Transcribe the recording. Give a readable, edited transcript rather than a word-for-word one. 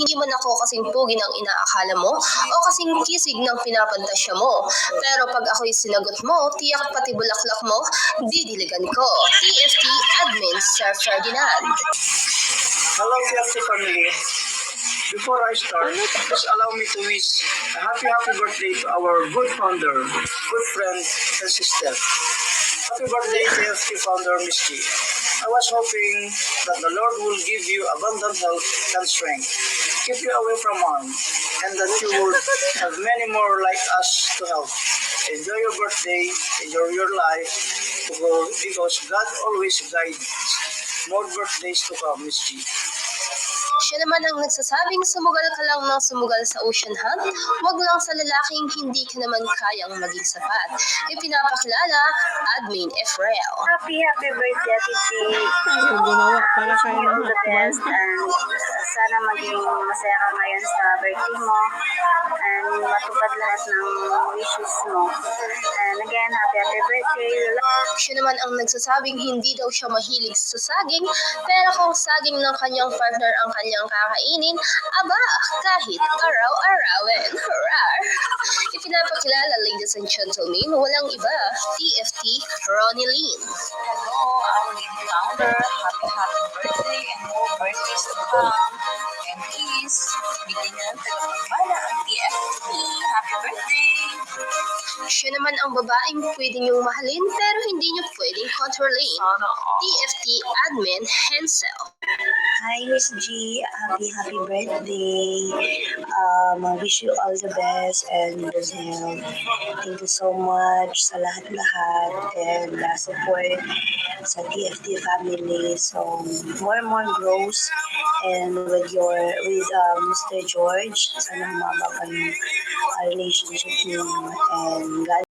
Hindi man ako kasing pogi ng inaakala mo o kasing kisig ng pinapantasya mo. Pero pag ako'y sinagot mo, tiyak pati bulaklak mo, didiligan ko. TFT Admin Sir Ferdinand. Hello, TFT family. Before I start, please allow me to wish a happy birthday to our good founder, good friend, and sister. Happy birthday, TFT founder, Miss G. I was hoping that the Lord will give you abundant health and strength, keep you away from harm, and that you would have many more like us to help. Enjoy your birthday, enjoy your life, because God always guides. More birthdays to come, Miss G. Siya naman ang nagsasabing sumugal ka lang ng sumugal sa ocean hunt, wag lang sa lalaking hindi ka naman kayang maging sapat. Ipinapakilala, Admin Efrael. Happy birthday, Ate T. Ayaw gumawa para Wish kayo you all ng the hakbang. best and sana maging masaya ka ngayon sa birthday mo and matupad lahat ng wishes mo. And again, happy birthday. Siya naman ang nagsasabing hindi daw siya mahilig sa saging, pero kung saging ng kanyang partner ang kanyang kakainin, aba, kahit araw-arawin. Rar! Ipinapakilala, ladies and gentlemen, walang iba, TFT Ronnie Lynn. Hello, our lead founder. Happy birthday and more birthdays to come. And please, bigyan niyo ng tagapagmana ang TFT. Happy birthday! Siya naman ang babaeng pwede niyong mahalin pero hindi niyo pwedeng kontrolin. TFT Admin Hensel. Hi, Miss G. Happy birthday. I wish you all the best and thank you so much sa lahat-lahat and support sa TFT family. So, more and more grows and with Mr. George, sana humaba pa yung relationship niyo and God